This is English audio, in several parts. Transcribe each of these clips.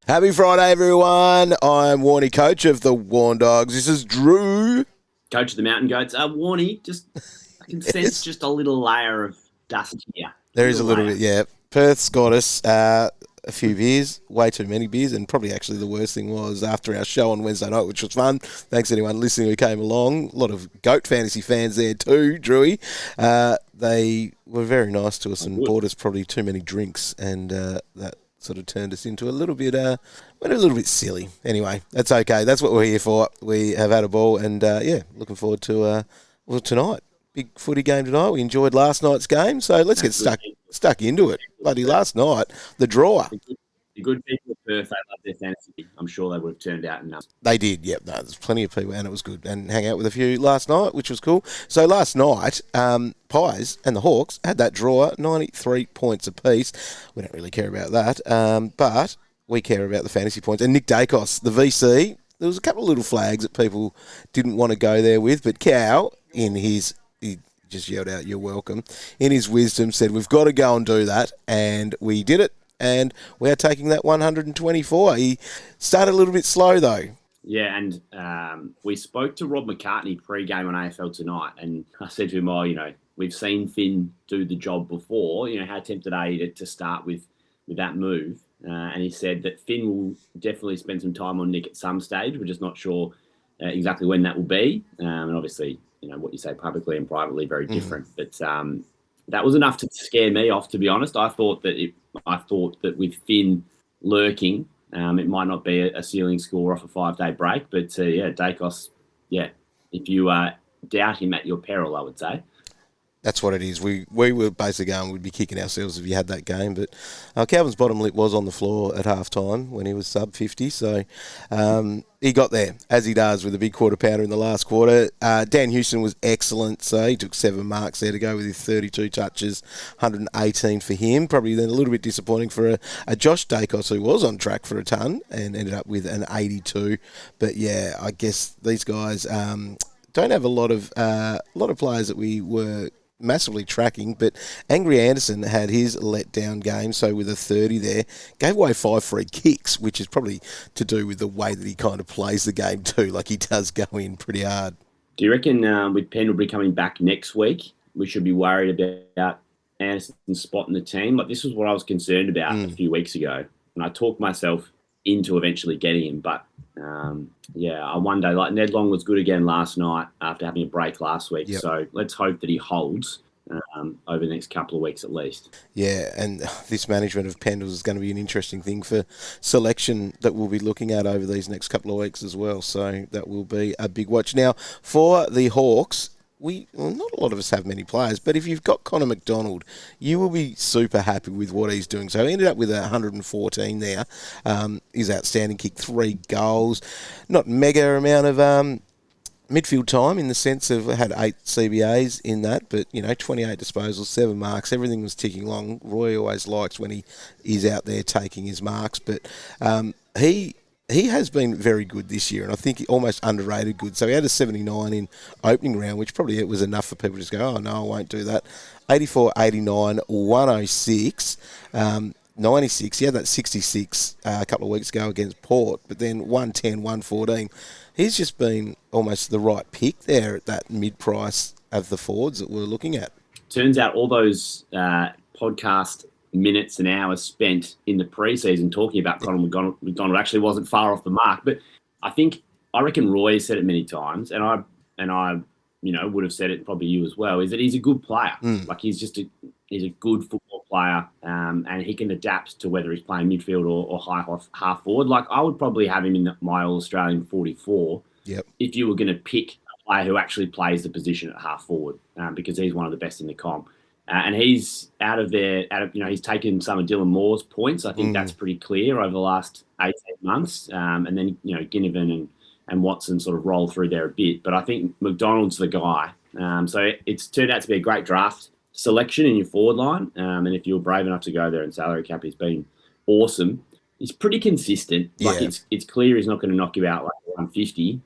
Happy Friday, everyone. I'm Warnie, coach of the Warn Dogs. This is Drew. Coach of the Mountain Goats. Warnie, I can sense just a little layer of dust here. There is a little bit, yeah. Perth's got us a few beers, way too many beers, and probably actually the worst thing was after our show on Wednesday night, which was fun. Thanks anyone listening who came along. A lot of Goat Fantasy fans there too, Drewy. They were very nice to us and bought us probably too many drinks, and that sort of turned us into a little bit, went a little bit silly. Anyway, that's okay. That's what we're here for. We have had a ball, and looking forward to tonight. Big footy game tonight. We enjoyed last night's game, so let's get stuck into it. Bloody last night, the draw. The good people of Perth, they love their fantasy. I'm sure they would have turned out enough. They did, yep. No, there's plenty of people, and it was good. And hang out with a few last night, which was cool. So last night, Pies and the Hawks had that draw, 93 points apiece. We don't really care about that, but we care about the fantasy points. And Nick Dacos, the VC, there was a couple of little flags that people didn't want to go there with, but Cow, he just yelled out, "You're welcome." In his wisdom, said, "We've got to go and do that," and we did it. And we are taking that 124. He started a little bit slow, though. Yeah, and we spoke to Rob McCartney pre-game on AFL Tonight, and I said to him, we've seen Finn do the job before. How tempted are you to start with that move? And he said that Finn will definitely spend some time on Nick at some stage. We're just not sure exactly when that will be. And obviously, what you say publicly and privately, very different. But that was enough to scare me off, to be honest. I thought that with Finn lurking, it might not be a ceiling score off a 5-day break. But, Dacos, if you doubt him at your peril, I would say. That's what it is. We were basically going, we'd be kicking ourselves if you had that game. But Calvin's bottom lip was on the floor at halftime when he was sub 50. So he got there, as he does, with a big quarter pounder in the last quarter. Dan Houston was excellent. So he took 7 marks there to go with his 32 touches, 118 for him. Probably then a little bit disappointing for a Josh Dacos who was on track for a ton and ended up with an 82. But yeah, I guess these guys don't have a lot of players that we were massively tracking, but Angry Anderson had his letdown game, so with a 30 there, gave away 5 free kicks, which is probably to do with the way that he kind of plays the game too, like he does go in pretty hard. Do you reckon with Pendlebury coming back next week, we should be worried about Anderson's spot in the team? Like, this was what I was concerned about a few weeks ago, and I talked myself into eventually getting him, but I wonder, like Ned Long was good again last night after having a break last week. Yep. So let's hope that he holds over the next couple of weeks at least. Yeah, and this management of Pendles is going to be an interesting thing for selection that we'll be looking at over these next couple of weeks as well. So that will be a big watch. Now, for the Hawks, not a lot of us have many players, but if you've got Connor McDonald, you will be super happy with what he's doing. So he ended up with 114 there. He's outstanding, kicked 3 goals. Not mega amount of midfield time in the sense of had 8 CBAs in that, but 28 disposals, 7 marks, everything was ticking along. Roy always likes when he is out there taking his marks, but he has been very good this year, and I think he almost underrated good. So he had a 79 in opening round, which probably it was enough for people to just go, oh, no, I won't do that. 84, 89, 106, 96. He had that 66 a couple of weeks ago against Port, but then 110, 114. He's just been almost the right pick there at that mid-price of the forwards that we're looking at. Turns out all those podcast minutes and hours spent in the preseason talking about Conor McDonald actually wasn't far off the mark. But I reckon Roy said it many times, and I would have said it, probably you as well, is that he's a good player. Like he's a good football player, and he can adapt to whether he's playing midfield or high half forward. Like I would probably have him in my All-Australian 44 if you were going to pick a player who actually plays the position at half forward, because he's one of the best in the comp. And he's he's taken some of Dylan Moore's points. I think that's pretty clear over the last 18 months. And then, Ginnivan and Watson sort of roll through there a bit. But I think McDonald's the guy. So it's turned out to be a great draft selection in your forward line. And if you're brave enough to go there and salary cap, he's been awesome. He's pretty consistent. Like it's clear he's not going to knock you out like 150.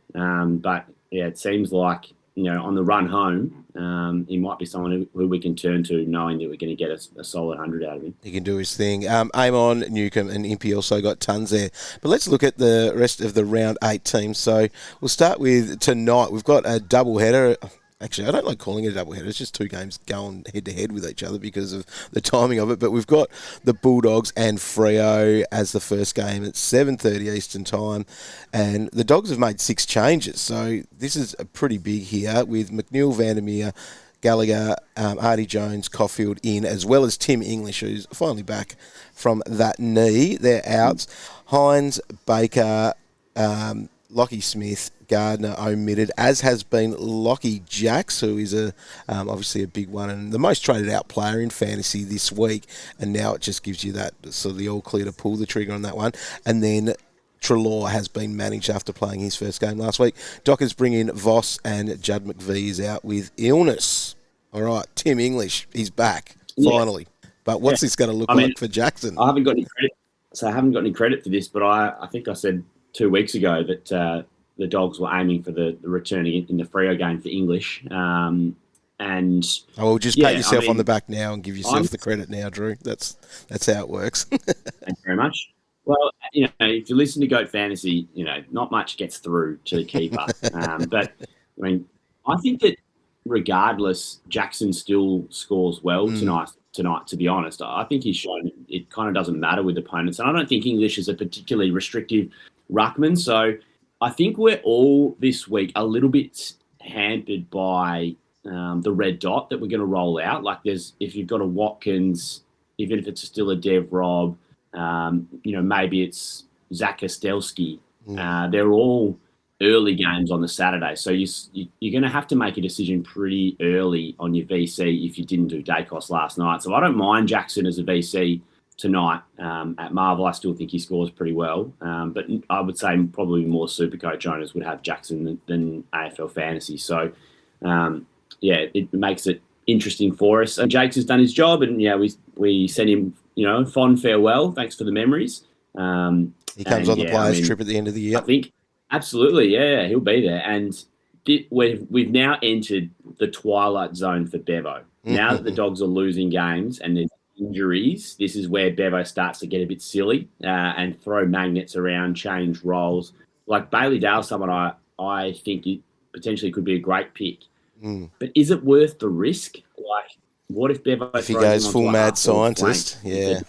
But yeah, it seems like on the run home, he might be someone who we can turn to, knowing that we're going to get a solid 100 out of him. He can do his thing. Amon, Newcomb and Impey also got tons there. But let's look at the rest of the round 8 teams. So we'll start with tonight. We've got a double-header. Actually, I don't like calling it a doubleheader. It's just two games going head-to-head with each other because of the timing of it. But we've got the Bulldogs and Freo as the first game at 7:30 Eastern Time. And the Dogs have made 6 changes. So this is a pretty big here with McNeil, Vandermeer, Gallagher, Artie Jones, Caulfield in, as well as Tim English, who's finally back from that knee. They're out. Hines, Baker, Lockie Smith, Gardner omitted, as has been Lockie Jacks, who is obviously a big one and the most traded out player in fantasy this week. And now it just gives you that sort of the all clear to pull the trigger on that one. And then Treloar has been managed after playing his first game last week. Dockers bring in Voss and Judd McVie is out with illness. All right, Tim English, he's back, finally. But what's this going to look like for Jackson? I haven't got any credit. So I haven't got any credit for this, but I think I said 2 weeks ago that the Dogs were aiming for the return in the Freo game for English. And just pat yourself on the back now and give yourself the credit now, Drew. That's how it works. Thank you very much. Well, if you listen to Goat Fantasy, not much gets through to the keeper. But I think that regardless, Jackson still scores well tonight. To be honest, I think he's shown it kind of doesn't matter with opponents, and I don't think English is a particularly restrictive ruckman. So I think we're all this week a little bit hampered by the red dot that we're going to roll out. Like if you've got a Watkins, even if it's still a Dev Rob, maybe it's Zach Kostelski. They're all early games on the Saturday. So you're going to have to make a decision pretty early on your VC if you didn't do Dacos last night. So I don't mind Jackson as a VC tonight at Marvel. I still think he scores pretty well. But I would say probably more Supercoach owners would have Jackson than AFL Fantasy. So, it makes it interesting for us. And Jakes has done his job, and we send him, fond farewell. Thanks for the memories. He comes on the players' trip at the end of the year. I think absolutely, he'll be there. And we've now entered the twilight zone for Bevo. Now that the Dogs are losing games and there's injuries, this is where Bevo starts to get a bit silly and throw magnets around, change roles. Like Bailey Dale, someone I think potentially could be a great pick. But is it worth the risk? Like, what if Bevo he goes full mad scientist? And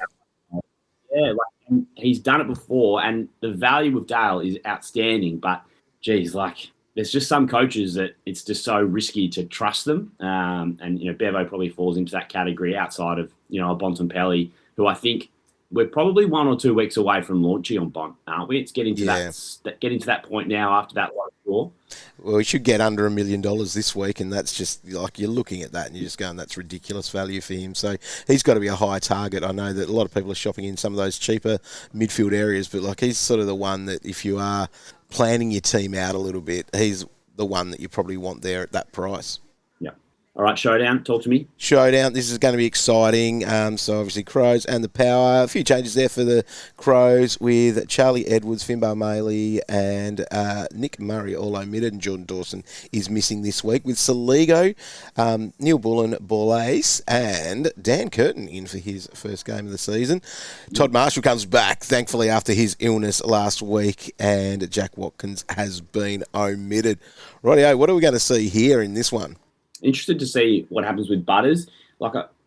he's done it before, and the value of Dale is outstanding. But geez, there's just some coaches that it's just so risky to trust them. And Bevo probably falls into that category outside of a Bontempelli, who I think we're probably 1 or 2 weeks away from launching on Bont, aren't we? It's getting to that point now after that low score. Well, we should get under $1 million this week, and that's just like you're looking at that and you're just going, that's ridiculous value for him. So he's got to be a high target. I know that a lot of people are shopping in some of those cheaper midfield areas, but he's sort of the one that if you are planning your team out a little bit, he's the one that you probably want there at that price. All right, Showdown, talk to me. Showdown, this is going to be exciting. So obviously Crows and the Power. A few changes there for the Crows with Charlie Edwards, Finbar Maley and Nick Murray all omitted, and Jordan Dawson is missing this week with Saligo, Neil Bullen, Borlase and Dan Curtin in for his first game of the season. Todd Marshall comes back, thankfully, after his illness last week, and Jack Watkins has been omitted. Rightio, what are we going to see here in this one? Interested to see what happens with Butters.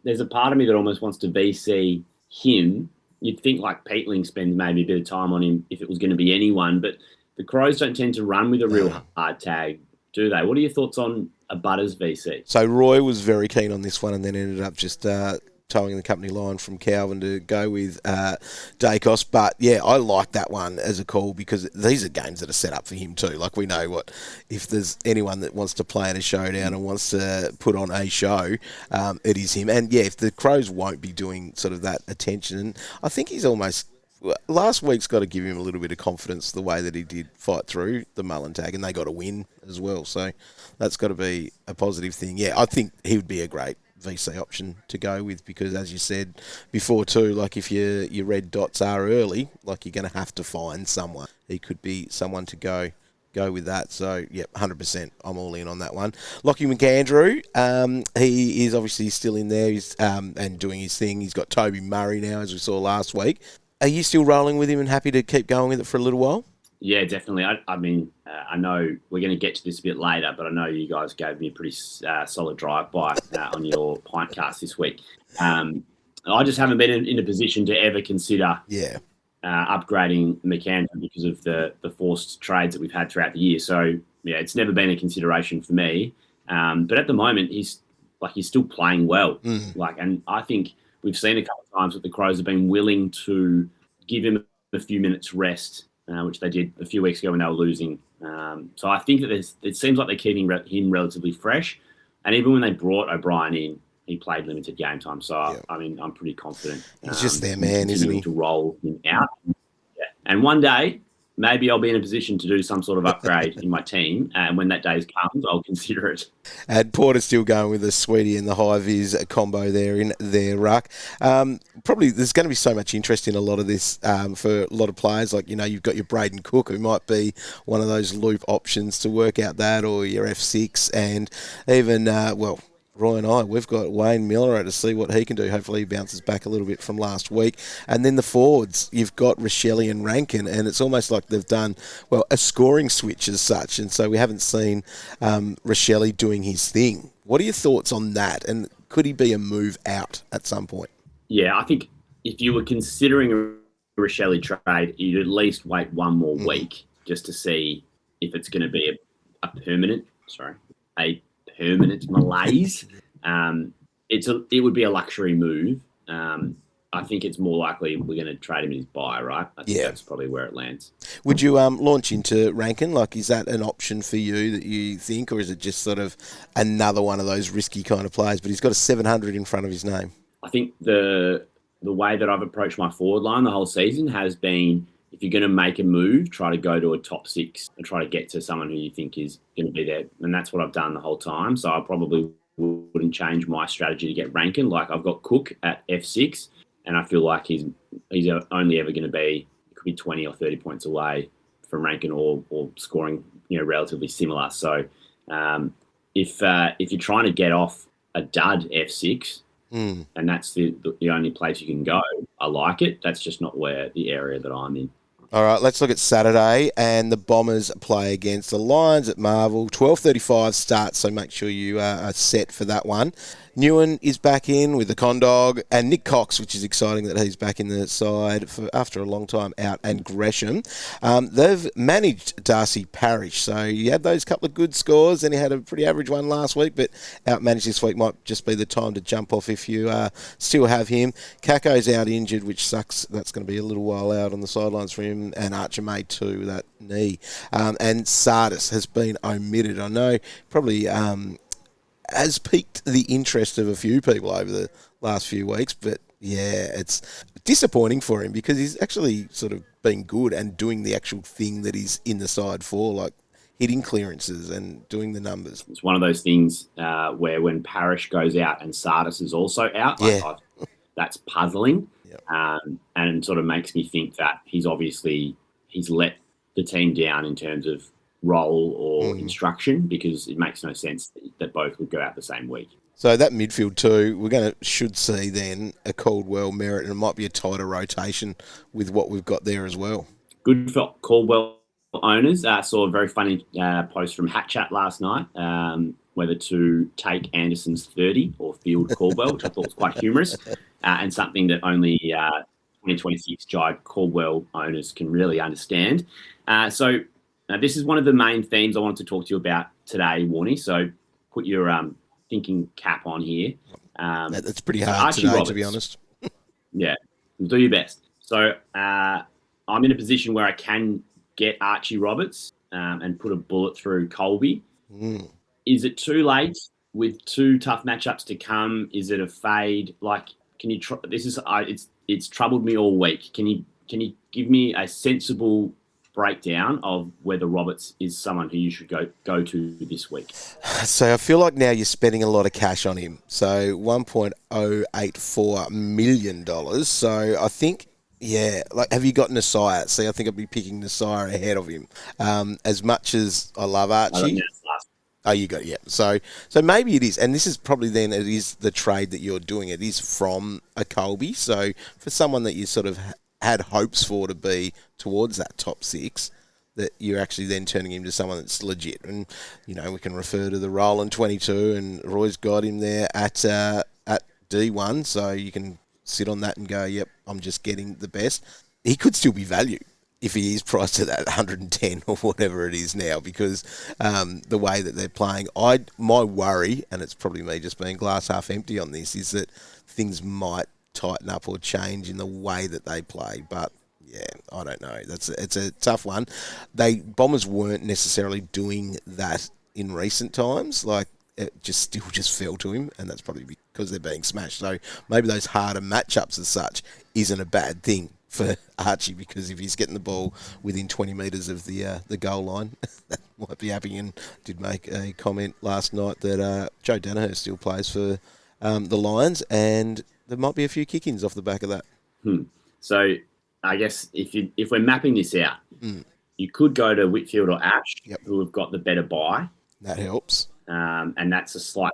There's a part of me that almost wants to VC him. You'd think Peatling spends maybe a bit of time on him if it was going to be anyone, but the Crows don't tend to run with a real hard tag, do they? What are your thoughts on a Butters VC? So Roy was very keen on this one and then ended up just towing the company line from Calvin to go with Dacos. But, I like that one as a call because these are games that are set up for him too. We know if there's anyone that wants to play in a showdown and wants to put on a show, it is him. And, if the Crows won't be doing sort of that attention, I think he's almost... Last week's got to give him a little bit of confidence the way that he did fight through the Mullen tag, and they got a win as well. So that's got to be a positive thing. I think he would be a great VC option to go with because, as you said before too, if your red dots are early, you're going to have to find someone. He could be someone to go. go with that. So, 100%. I'm all in on that one. Lockie McAndrew, he is obviously still in there. He's and doing his thing. He's got Toby Murray now, as we saw last week. Are you still rolling with him and happy to keep going with it for a little while? Yeah, definitely. I mean, I know we're going to get to this a bit later, but I know you guys gave me a pretty solid drive-by on your Pintcast this week. I just haven't been in a position to ever consider upgrading McAndrew because of the forced trades that we've had throughout the year. So, it's never been a consideration for me. But at the moment, he's still playing well. And I think we've seen a couple of times that the Crows have been willing to give him a few minutes rest, which they did a few weeks ago when they were losing. So I think that it seems like they're keeping him relatively fresh. And even when they brought O'Brien in, he played limited game time. So, I mean, I'm pretty confident. He's just their man, isn't he? To roll him out. Yeah. And one day, maybe I'll be in a position to do some sort of upgrade in my team. And when that day comes, I'll consider it. And Porter's still going with the Sweetie and the high-vis combo there in their ruck. Probably there's going to be so much interest in a lot of this for a lot of players. Like, you've got your Braden Cook, who might be one of those loop options to work out that, or your F6. And even, Roy and I, we've got Wayne Miller to see what he can do. Hopefully he bounces back a little bit from last week. And then the forwards, you've got Rochelle and Rankin, and it's almost like they've done, a scoring switch as such. And so we haven't seen Rochelle doing his thing. What are your thoughts on that? And could he be a move out at some point? Yeah, I think if you were considering a Rochelle trade, you'd at least wait one more week just to see if it's going to be a permanent malaise. It would be a luxury move. I think it's more likely we're going to trade him in his buy, right? I think that's probably where it lands. Would you launch into Rankin? Like, is that an option for you that you think, or is it just sort of another one of those risky kind of players? But he's got a 700 in front of his name. I think the way that I've approached my forward line the whole season has been, if you're going to make a move, try to go to a top six and try to get to someone who you think is going to be there. And that's what I've done the whole time. So I probably wouldn't change my strategy to get Rankin. Like, I've got Cook at F6, and I feel like he's only ever going to be, it could be 20 or 30 points away from Rankin or scoring, relatively similar. So if you're trying to get off a dud F6, and that's the only place you can go, I like it. That's just not the area that I'm in. All right, let's look at Saturday, and the Bombers play against the Lions at Marvel. 12:35 start, so make sure you are set for that one. Newen is back in with the Condog, and Nick Cox, which is exciting that he's back in the side after a long time out, and Gresham. They've managed Darcy Parish, so he had those couple of good scores, and he had a pretty average one last week, but outmanaged this week might just be the time to jump off if you still have him. Caco's out injured, which sucks. That's going to be a little while out on the sidelines for him, and Archer May too, with that knee. And Sardis has been omitted. I know probably has piqued the interest of a few people over the last few weeks, but it's disappointing for him because he's actually sort of been good and doing the actual thing that he's in the side for, like hitting clearances and doing the numbers. It's one of those things where when Parish goes out and Sardis is also out, that's puzzling. And sort of makes me think that he's let the team down in terms of role or instruction, because it makes no sense that both would go out the same week. So that midfield too, should see then a Caldwell, Merritt, and it might be a tighter rotation with what we've got there as well. Good for Caldwell owners. Saw a very funny post from Hat Chat last night, whether to take Anderson's 30 or field Caldwell, which I thought was quite humorous, and something that only 2026 Jive Caldwell owners can really understand. So this is one of the main themes I wanted to talk to you about today, Warnie. So put your thinking cap on here. That's pretty hard today, Roberts, to be honest. Yeah, do your best. So I'm in a position where I can get Archie Roberts and put a bullet through Colby. Is it too late with two tough matchups to come? Is it a fade? Like, can you try? It's troubled me all week. Can you give me a sensible breakdown of whether Roberts is someone who you should go to this week? So I feel like now you're spending a lot of cash on him. So $1.084 million. So I think Yeah, like have you got Nasai? See, I think I'd be picking Nasai ahead of him. As much as I love I don't know. Archie, oh, you got it, yeah. So maybe it is, and this is probably then it is the trade that you're doing. It is from a Colby. So for someone that you sort of had hopes for to be towards that top six, that you're actually then turning him to someone that's legit. And we can refer to the Roland 22, and Roy's got him there at D1, so you can sit on that and go, yep, I'm just getting the best. He could still be value if he is priced at that 110 or whatever it is now, because the way that they're playing, my worry, and it's probably me just being glass half empty on this, is that things might tighten up or change in the way that they play. But yeah, I don't know. It's a tough one. Bombers weren't necessarily doing that in recent times. Like it still fell to him, and that's probably because they're being smashed. So maybe those harder matchups as such isn't a bad thing for Archie, because if he's getting the ball within 20 metres of the goal line, that might be happy. And did make a comment last night that Joe Danaher still plays for the Lions, and there might be a few kick-ins off the back of that. So I guess if we're mapping this out, you could go to Whitfield or Ash, who have got the better buy. That helps. And that's a slight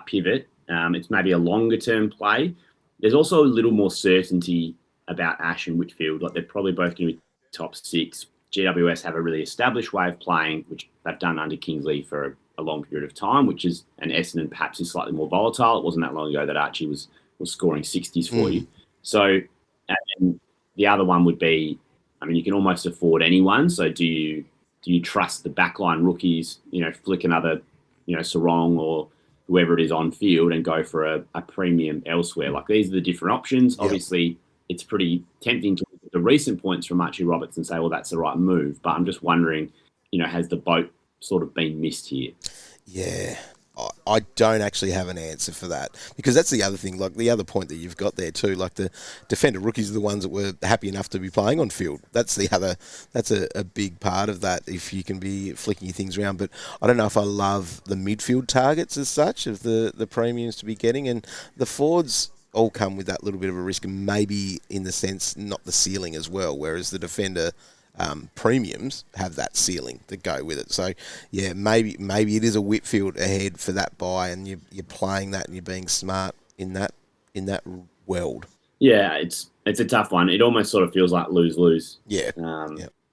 pivot. It's maybe a longer term play. There's also a little more certainty about Ash and Whitfield. Like they're probably both going to be top six. GWS have a really established way of playing, which they've done under Kingsley for a long period of time, and Essendon perhaps is slightly more volatile. It wasn't that long ago that Archie was scoring 60s for you. So, and the other one would be, you can almost afford anyone. So do you trust the backline rookies, flick another, Sarong or whoever it is on field and go for a premium elsewhere? Like these are the different options. Yep. Obviously, it's pretty tempting to look at the recent points from Archie Roberts and say, well, that's the right move. But I'm just wondering, has the boat sort of been missed here? Yeah. I don't actually have an answer for that, because that's the other thing, like the other point that you've got there too, like the defender rookies are the ones that were happy enough to be playing on field. That's a big part of that, if you can be flicking your things around. But I don't know if I love the midfield targets as such of the premiums to be getting, and the forwards all come with that little bit of a risk, and maybe in the sense not the ceiling as well, whereas the defender premiums have that ceiling that go with it. So yeah, maybe it is a Whitfield ahead for that buy, and you're playing that and you're being smart in that world. Yeah, it's a tough one. It almost sort of feels like lose-lose. Yeah.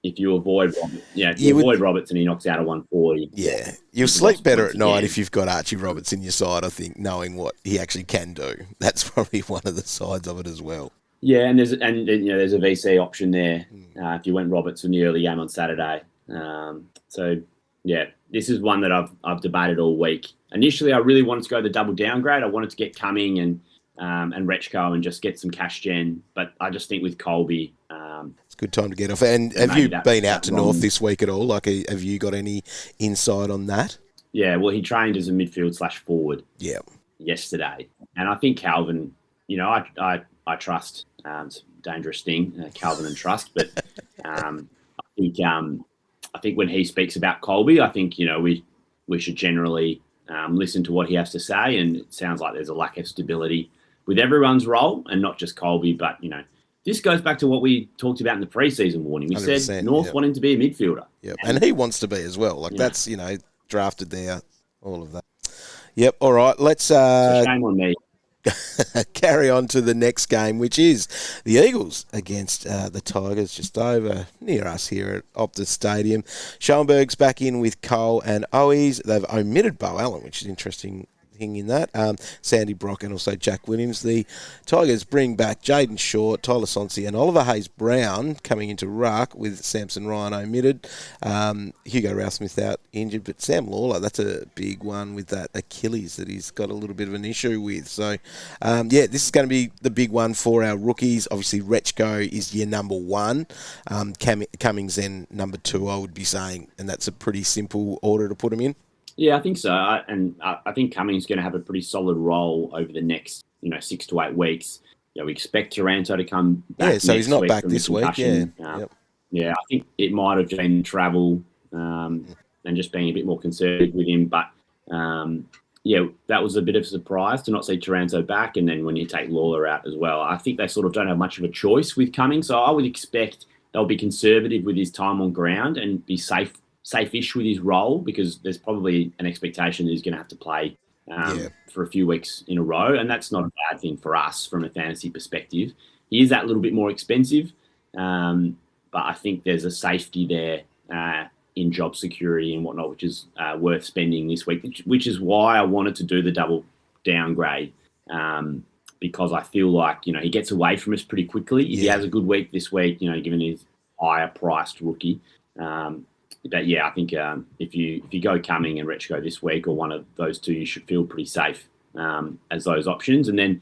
If you avoid avoid Roberts and he knocks out a 140. Yeah, you'll sleep better at night if you've got Archie Roberts in your side, I think, knowing what he actually can do. That's probably one of the sides of it as well. Yeah, and there's a VC option there if you went Roberts in the early game on Saturday. So yeah, this is one that I've debated all week. Initially, I really wanted to go the double downgrade. I wanted to get Cumming and Rechko and just get some cash gen, but I just think with Colby, it's a good time to get off. And have you been out to North this week at all? Like, have you got any insight on that? Yeah, well, he trained as a midfield/forward. Yeah, yesterday, and I think Calvin. I trust. It's a dangerous thing, Calvin and trust. But I think when he speaks about Colby, I think we should generally listen to what he has to say. And it sounds like there's a lack of stability with everyone's role, and not just Colby. But this goes back to what we talked about in the preseason warning. We said North wanting to be a midfielder. Yep, and he wants to be as well. Like that's drafted there, all of that. Yep. All right. Let's. So shame on me. Carry on to the next game, which is the Eagles against the Tigers, just over near us here at Optus Stadium. Schoenberg's back in with Cole and Owies. They've omitted Bo Allen, which is interesting thing in that. Sandy Brock and also Jack Williams. The Tigers bring back Jaden Short, Tyler Sonsi and Oliver Hayes-Brown coming into ruck with Samson Ryan omitted. Hugo Rouse-Smith out injured, but Sam Lawler, that's a big one with that Achilles that he's got a little bit of an issue with. So, this is going to be the big one for our rookies. Obviously, Rechko is your number one. Cummings then number two, I would be saying, and that's a pretty simple order to put him in. Yeah, I think so. I think Cummings going to have a pretty solid role over the next, 6 to 8 weeks. We expect Taranto to come back. Yeah, so he's not back this week. Yeah, yeah. I think it might have been travel and just being a bit more conservative with him. But yeah, that was a bit of a surprise to not see Taranto back. And then when you take Lawler out as well, I think they sort of don't have much of a choice with Cummings. So I would expect they'll be conservative with his time on ground and be safe-ish with his role, because there's probably an expectation that he's going to have to play for a few weeks in a row. And that's not a bad thing for us from a fantasy perspective. He is that little bit more expensive, but I think there's a safety there in job security and whatnot, which is worth spending this week, which is why I wanted to do the double downgrade, because I feel like, he gets away from us pretty quickly. If he has a good week this week, given his higher priced rookie. But yeah, I think if you go Cumming and Retchko this week, or one of those two, you should feel pretty safe as those options. And then,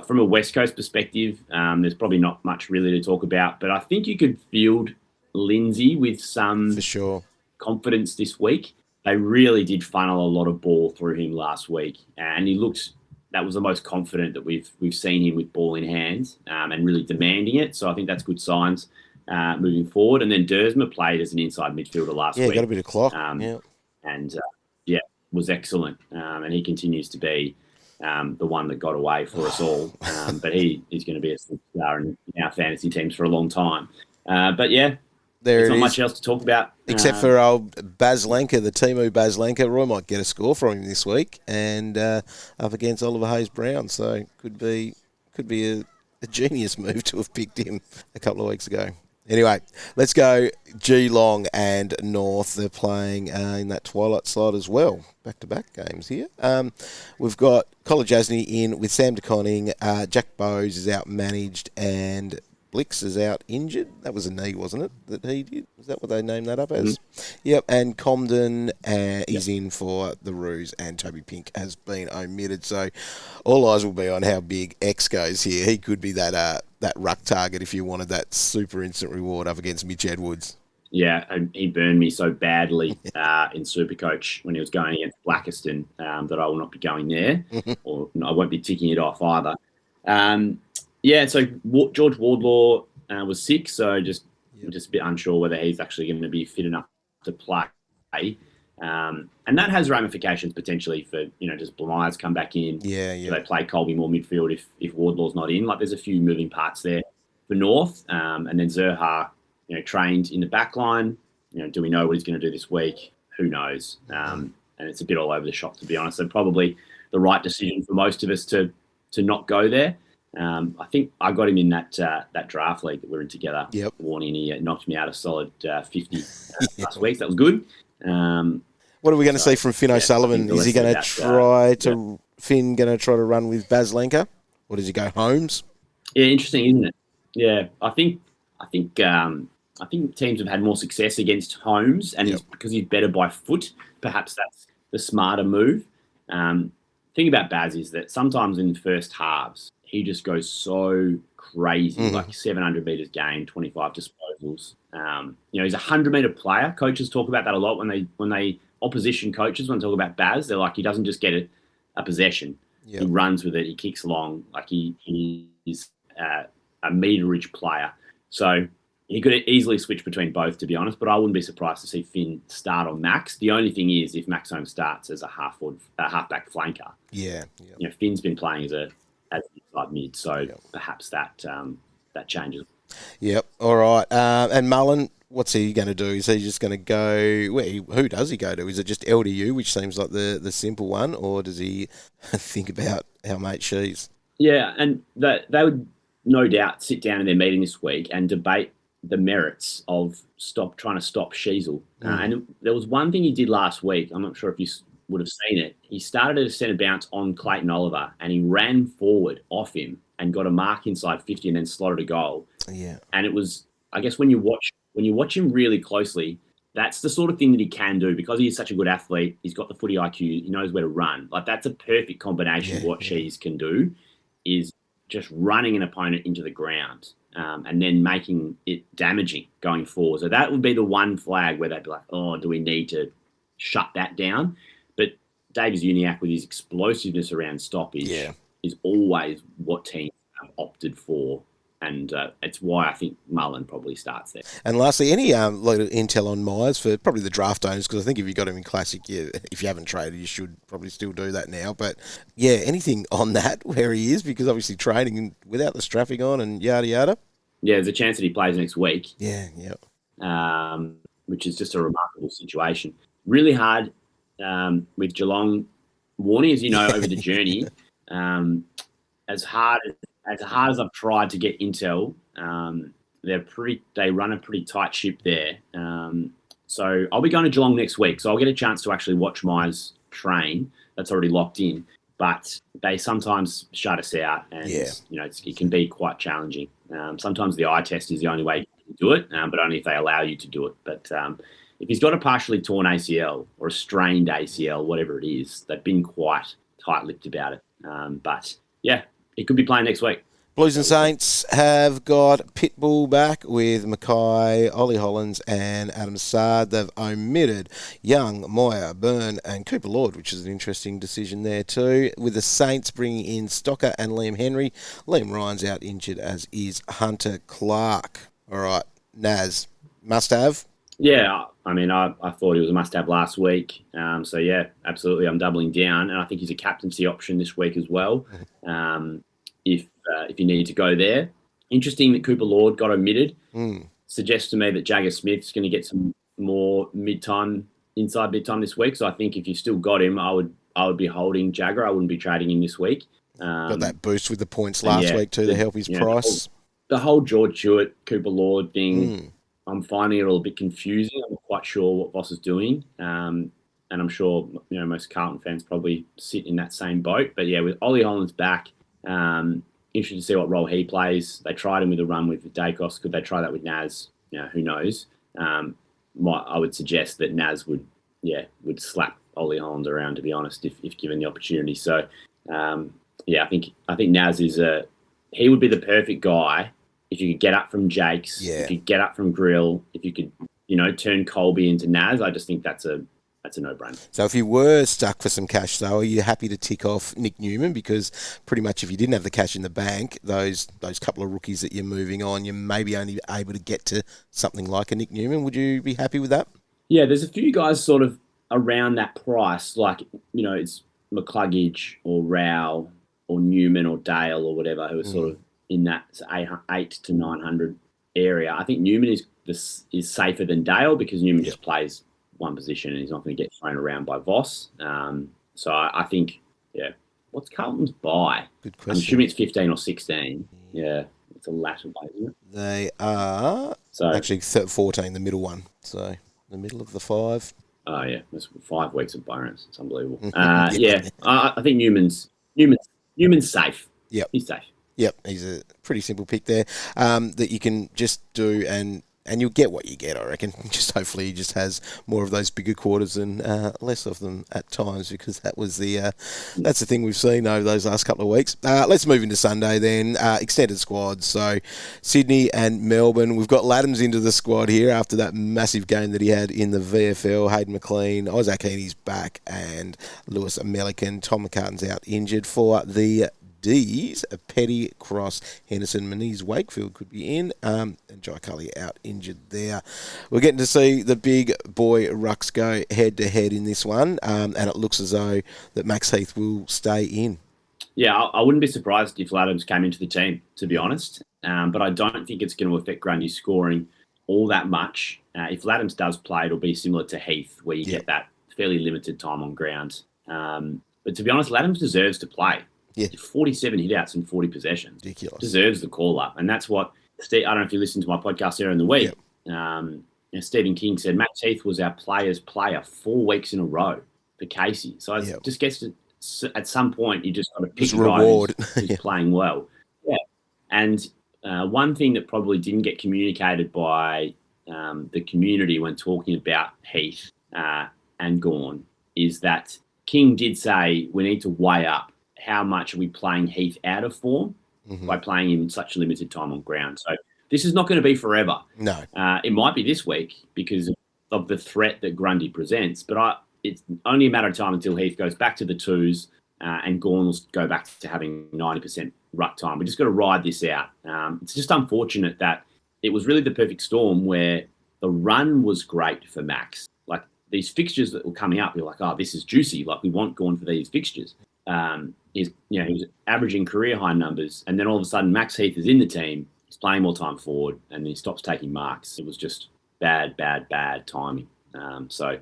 from a West Coast perspective, there's probably not much really to talk about, but I think you could field Lindsay with some for sure confidence this week. They really did funnel a lot of ball through him last week, and that was the most confident that we've seen him with ball in hand, and really demanding it. So I think that's good signs moving forward. And then Dersma played as an inside midfielder last week. Yeah, got a bit of clock. And was excellent. And he continues to be the one that got away for us all. But he is going to be a superstar in our fantasy teams for a long time. But yeah, there's not much else to talk about. Except for old Baslenka, the Timu Baslenka. Roy might get a score from him this week, and up against Oliver Hayes-Brown. So could be a genius move to have picked him a couple of weeks ago. Anyway, let's go Geelong and North. They're playing in that twilight slide as well. Back-to-back games here. We've got Colin Jasny in with Sam de Koning. Jack Bowes is out managed, and Blix is out injured. That was a knee, wasn't it, that he did? Is that what they named that up as? Yep, and Comden is in for the Roos, and Toby Pink has been omitted. So all eyes will be on how big X goes here. He could be that ruck target if you wanted that super instant reward up against Mitch Edwards. Yeah, and he burned me so badly in Supercoach when he was going against Blackiston that I will not be going there, or I won't be ticking it off either. So George Wardlaw was sick, so just a bit unsure whether he's actually going to be fit enough to play. And that has ramifications potentially for, does Blamires come back in? Do they play Colby more midfield if Wardlaw's not in? Like, there's a few moving parts there for North. And then Zerha, trained in the back line. Do we know what he's going to do this week? Who knows? And it's a bit all over the shop, to be honest. So probably the right decision for most of us to not go there. I think I got him in that draft league that we're in together. Yep. Warnie, and he knocked me out a solid 50 last week. That was good. What are we going to see from Finn O'Sullivan? Is he going to try to Finn going to try to run with Baslenka, or does he go Holmes? Yeah, interesting, isn't it? Yeah, I think teams have had more success against Holmes, and because he's better by foot, perhaps that's the smarter move. Thing about Baz is that sometimes in first halves he just goes so crazy, like 700 metres gained, 25 disposals. He's a 100-metre player. Coaches talk about that a lot when they opposition coaches, when they talk about Baz, they're like, he doesn't just get a possession. He runs with it. He kicks along. Like he is a meterage player. So he could easily switch between both, to be honest, but I wouldn't be surprised to see Finn start on Max. The only thing is if Max Holmes starts as a halfback flanker. Finn's been playing as an inside mid, so perhaps that changes. Yep. All right. And Mullen, what's he going to do? Is he just going to go? Who does he go to? Is it just LDU, which seems like the simple one, or does he think about how mate she's? Yeah, and they would no doubt sit down in their meeting this week and debate the merits of trying to stop Sheasel. And there was one thing he did last week. I'm not sure if you would have seen it. He started at a centre bounce on Clayton Oliver, and he ran forward off him and got a mark inside 50 and then slotted a goal. Yeah. And it was, I guess, when you watch him really closely, that's the sort of thing that he can do because he is such a good athlete. He's got the footy IQ. He knows where to run. Like, that's a perfect combination of what Shees can do, is just running an opponent into the ground and then making it damaging going forward. So that would be the one flag where they'd be like, oh, do we need to shut that down? But Davies Uniacke, with his explosiveness around stoppage, is always what teams have opted for And it's why I think Mullen probably starts there. And lastly, any little intel on Myers for probably the draft owners? Because I think if you got him in Classic, if you haven't traded, you should probably still do that now. But yeah, anything on that where he is? Because obviously training without the strapping on and yada yada. Yeah, there's a chance that he plays next week. Yeah. Which is just a remarkable situation. Really hard with Geelong. Warnie, as you know, over the journey, as hard as I've tried to get intel, they run a pretty tight ship there. So I'll be going to Geelong next week, so I'll get a chance to actually watch Myers train. That's already locked in, but they sometimes shut us out, and it can be quite challenging. Sometimes the eye test is the only way you can do it, but only if they allow you to do it. But if he's got a partially torn ACL or a strained ACL, whatever it is, they've been quite tight-lipped about it. But yeah, he could be playing next week. Blues and Saints have got Pitbull back with Mackay, Ollie Hollands and Adam Sard. They've omitted Young, Moyer, Byrne and Cooper Lord, which is an interesting decision there too, with the Saints bringing in Stocker and Liam Henry. Liam Ryan's out injured, as is Hunter Clark. All right, Naz, must have? Yeah, I mean, I thought he was a must-have last week. So, yeah, absolutely, I'm doubling down. And I think he's a captaincy option this week as well, if you need to go there. Interesting that Cooper Lord got omitted. Suggests to me that Jagger Smith's going to get some more inside mid-time this week. So I think if you still got him, I would be holding Jagger. I wouldn't be trading him this week. Got that boost with the points last week too to help his price. The whole George Hewitt, Cooper Lord thing, I'm finding it a little bit confusing. I'm not quite sure what Voss is doing. And I'm sure most Carlton fans probably sit in that same boat. But yeah, with Ollie Hollands back, interested to see what role he plays. They tried him with a run with Dacos. Could they try that with Naz? Who knows? I would suggest that Naz would slap Ollie Hollands around, to be honest, if given the opportunity. So I think Naz he would be the perfect guy if you could get up from Jakes, if you could get up from Grill, if you could turn Colby into Naz. I just think that's a no-brainer. So if you were stuck for some cash, though, are you happy to tick off Nick Newman? Because pretty much if you didn't have the cash in the bank, those couple of rookies that you're moving on, you're maybe only able to get to something like a Nick Newman. Would you be happy with that? Yeah, there's a few guys sort of around that price, like, it's McCluggage or Rao or Newman or Dale or whatever, who are sort of in that 8 to 900 area. I think Newman is safer than Dale because Newman just plays one position and he's not going to get thrown around by Voss. So I think, what's Carlton's buy? Good question. I'm assuming it's 15 or 16. Yeah, it's a latter buy, isn't it? They are actually 14, the middle one. So the middle of the 5. Oh, yeah, that's 5 weeks of Byron's. It's unbelievable. I think Newman's safe. Yep. He's safe. Yep, he's a pretty simple pick there that you can just do and you'll get what you get, I reckon. Just hopefully he just has more of those bigger quarters and less of them at times, because that's the thing we've seen over those last couple of weeks. Let's move into Sunday then. Extended squads. So Sydney and Melbourne. We've got Laddams into the squad here after that massive game that he had in the VFL. Hayden McLean, Isaac Heaney's back, and Lewis American. Tom McCartan's out injured for the D's. Petty, Cross, Henderson, Moniz, Wakefield could be in, and Jai Cully out injured there. We're getting to see the big boy rucks go head-to-head in this one, and it looks as though that Max Heath will stay in. Yeah, I wouldn't be surprised if Laddams came into the team, to be honest, but I don't think it's going to affect Grundy's scoring all that much. If Laddams does play, it'll be similar to Heath, where you get that fairly limited time on ground. But to be honest, Laddams deserves to play. Yeah. 47 hitouts and 40 possessions. Ridiculous. Deserves the call-up. And that's what I don't know if you listened to my podcast there in the week. Yep. Stephen King said Max Heath was our player's player 4 weeks in a row for Casey. So it just gets to, at some point, you just got to pick a guy who's playing well. Yeah. And one thing that probably didn't get communicated by the community when talking about Heath and Gawn is that King did say we need to weigh up how much are we playing Heath out of form by playing him such limited time on ground. So this is not going to be forever. No. It might be this week because of the threat that Grundy presents, but it's only a matter of time until Heath goes back to the twos and Gawn will go back to having 90% ruck time. We just got to ride this out. It's just unfortunate that it was really the perfect storm where the run was great for Max. Like these fixtures that were coming up, you're like, oh, this is juicy. Like we want Gawn for these fixtures. He was averaging career high numbers, and then all of a sudden Max Heath is in the team. He's playing more time forward, and he stops taking marks. It was just bad timing. So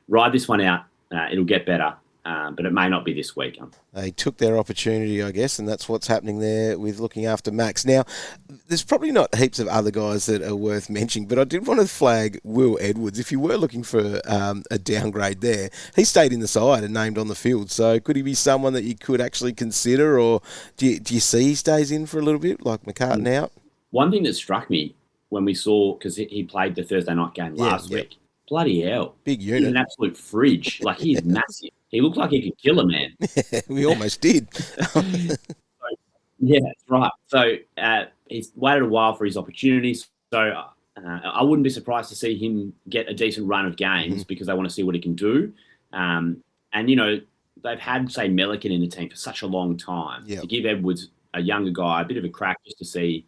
ride this one out. It'll get better, but it may not be this week. They took their opportunity, I guess, and that's what's happening there with looking after Max. Now, there's probably not heaps of other guys that are worth mentioning, but I did want to flag Will Edwards. If you were looking for a downgrade there, he stayed in the side and named on the field. So could he be someone that you could actually consider, or do you see he stays in for a little bit, like McCartan out? One thing that struck me when we saw, because he played the Thursday night game last week, bloody hell. Big unit. He's an absolute fridge. Like, he's massive. He looked like he could kill a man. We almost did. Yeah, that's right. So he's waited a while for his opportunities. So I wouldn't be surprised to see him get a decent run of games because they want to see what he can do. And, they've had, say, Melican in the team for such a long time. Yep. To give Edwards, a younger guy, a bit of a crack just to see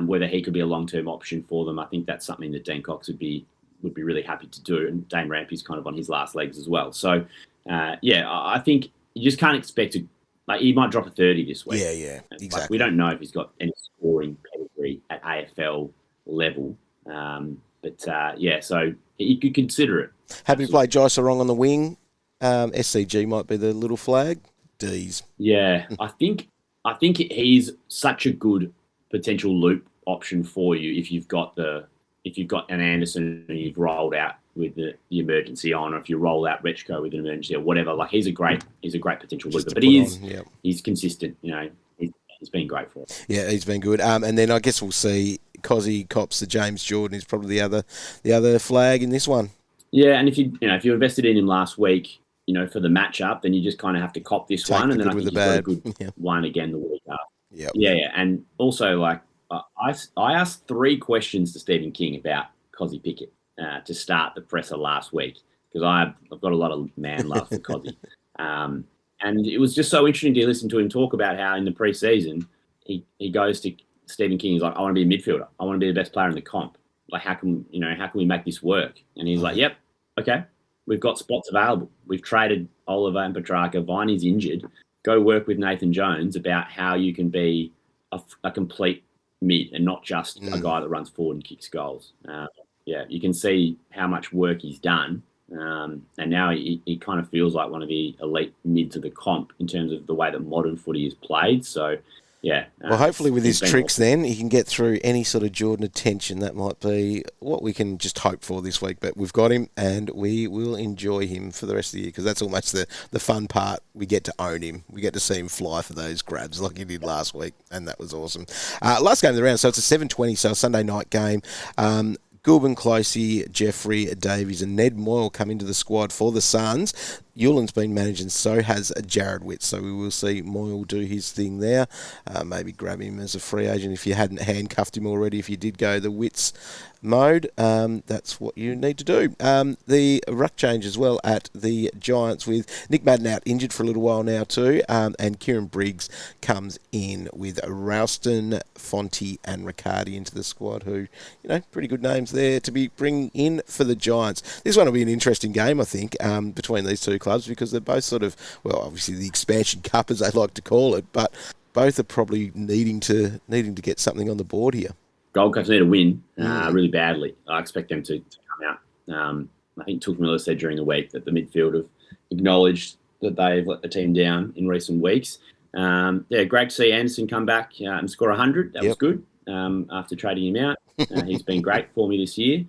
whether he could be a long-term option for them. I think that's something that Dean Cox would be really happy to do. And Dane Rampy's kind of on his last legs as well. So, I think you just can't expect to, like, he might drop a 30 this week. Yeah, exactly. Like, we don't know if he's got any scoring pedigree at AFL level. So you could consider it. Happy to play Jai Sarong on the wing. SCG might be the little flag. D's. Yeah, I think he's such a good potential loop option for you if you've got an Anderson and you've rolled out with the emergency on, or if you roll out Retchko with an emergency or whatever. Like, he's a great potential looper, but he's consistent. He's been great for us. Yeah, he's been good. And then I guess we'll see Cozzy cops the James Jordan is probably the other flag in this one. Yeah, and if you invested in him last week, for the matchup, then you just kind of have to cop this one, and then I think he's got a good one again the week after. Yep. Yeah, and also, like, I asked 3 questions to Stephen King about Cozzy Pickett to start the presser last week, because I've got a lot of man love for Cozzy. And it was just so interesting to listen to him talk about how in the preseason he goes to Stephen King. He's like, I want to be a midfielder. I want to be the best player in the comp. Like, how can we make this work? And he's like, yep, okay, we've got spots available. We've traded Oliver and Petrarca. Viney's injured. Go work with Nathan Jones about how you can be a complete mid and not just a guy that runs forward and kicks goals. You can see how much work he's done. And now he kind of feels like one of the elite mids of the comp in terms of the way that modern footy is played. So, well, hopefully with his tricks then, he can get through any sort of Jordan attention. That might be what we can just hope for this week. But we've got him, and we will enjoy him for the rest of the year, because that's almost the fun part. We get to own him. We get to see him fly for those grabs like he did last week, and that was awesome. Last game of the round, so it's a 7:20, so a Sunday night game. Gulben, Closey, Jeffrey Davies and Ned Moyle come into the squad for the Suns. Yulin's been managed, and so has Jared Witt. So we will see Moyle do his thing there. Maybe grab him as a free agent if you hadn't handcuffed him already. If you did go the Witts mode, that's what you need to do. The ruck change as well at the Giants, with Nick Madden out injured for a little while now too, and Kieran Briggs comes in with Ralston, Fonte and Riccardi into the squad, who, pretty good names there to be bringing in for the Giants. This one will be an interesting game, I think, between these two clubs, because they're both sort of, well, obviously the expansion cup as they like to call it, but both are probably needing to get something on the board here. Gold Coast need a win really badly. I expect them to come out. I think Took Miller said during the week that the midfield have acknowledged that they've let the team down in recent weeks. Great to see Anderson come back and score 100. That was good after trading him out. He's been great for me this year.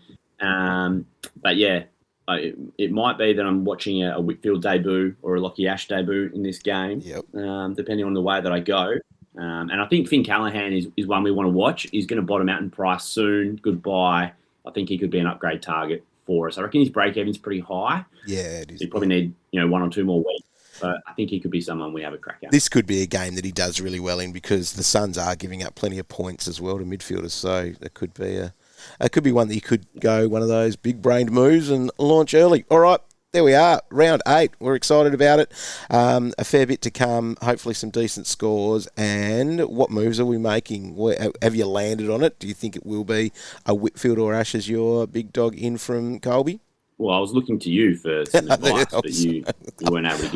It might be that I'm watching a Whitfield debut or a Lockie Ash debut in this game, depending on the way that I go. And I think Finn Callahan is one we want to watch. He's going to bottom out in price soon. Goodbye. I think he could be an upgrade target for us. I reckon his break-even's pretty high. Yeah, it is. So you probably need 1 or 2 more weeks. But I think he could be someone we have a crack at. This could be a game that he does really well in, because the Suns are giving up plenty of points as well to midfielders. So it could be one that you could go one of those big-brained moves and launch early. All right, there we are, round 8. We're excited about it. A fair bit to come, hopefully some decent scores. And what moves are we making? Have you landed on it? Do you think it will be a Whitfield or Ash as your big dog in from Colby? Well, I was looking to you for some advice, but you weren't able to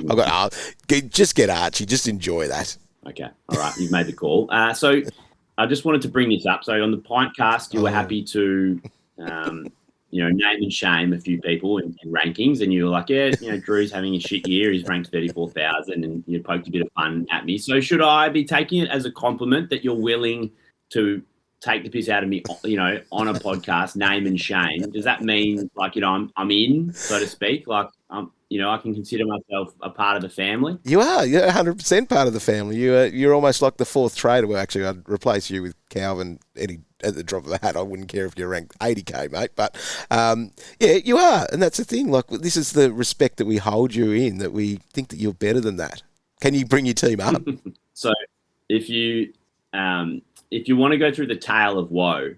give me. Just get Archie. Just enjoy that. Okay. All right. You've made the call. So I just wanted to bring this up. So on the Pintcast, you were happy to, name and shame a few people in rankings, and you were like, Drew's having a shit year. He's ranked 34,000, and you poked a bit of fun at me. So should I be taking it as a compliment that you're willing to take the piss out of me, on a podcast, name and shame? Does that mean I'm in, so to speak? I can consider myself a part of the family. You are. You're 100% part of the family. You're almost like the fourth trader. Well, actually, I'd replace you with Calvin at the drop of a hat. I wouldn't care if you're ranked 80K, mate. But, you are. And that's the thing. Like, this is the respect that we hold you in, that we think that you're better than that. Can you bring your team up? So if you want to go through the tale of woe,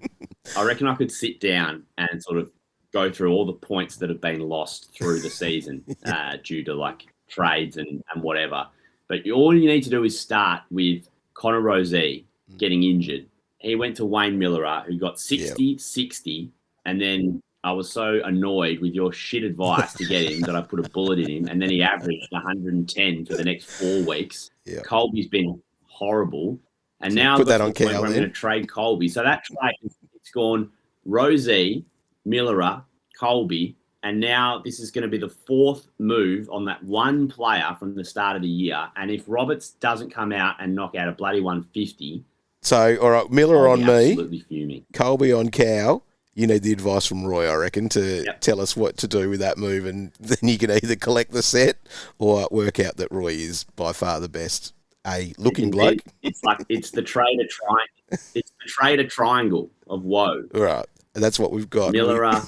I reckon I could sit down and sort of go through all the points that have been lost through the season due to trades and whatever. But all you need to do is start with Connor Rosey getting injured. He went to Wayne Miller, who got 60, and then I was so annoyed with your shit advice to get him that I put a bullet in him, and then he averaged 110 for the next 4 weeks. Yep. Colby's been horrible. And now put that on Cal, where I'm going to trade Colby. So that trade, it's gone Rosey, Miller, Colby, and now this is going to be the 4th move on that one player from the start of the year. And if Roberts doesn't come out and knock out a bloody 150... So, all right, Miller on me, absolutely fuming. Colby on Cal. You need the advice from Roy, I reckon, to tell us what to do with that move, and then you can either collect the set or work out that Roy is by far the best looking bloke. It's the trader triangle of woe. Right, and that's what we've got. Miller,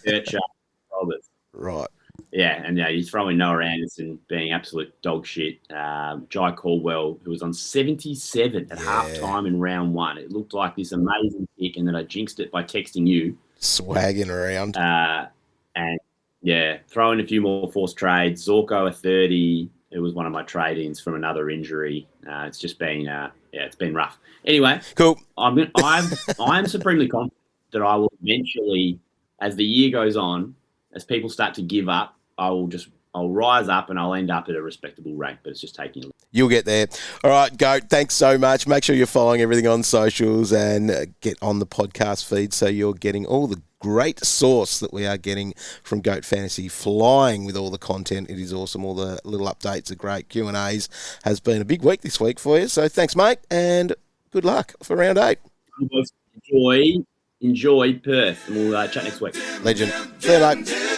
Kircher, Roberts. Right. Yeah, and you throw in Noah Anderson being absolute dog shit. Jai Caldwell, who was on 77 at halftime in round 1. It looked like this amazing pick, and then I jinxed it by texting you. Swagging around. Throw in a few more forced trades. Zorko a 30. It was one of my trade-ins from another injury. It's just been, it's been rough. Anyway, cool. I'm supremely confident that I will eventually, as the year goes on, as people start to give up, I'll rise up and I'll end up at a respectable rank, but it's just taking a little. You'll get there. All right, Goat, thanks so much. Make sure you're following everything on socials and get on the podcast feed so you're getting all the great sauce that we are getting from Goat Fantasy, flying with all the content. It is awesome. All the little updates are great. Q&As has been a big week this week for you. So thanks, mate, and good luck for round 8. Enjoy Perth, and we'll chat next week. Legend. See you, mate.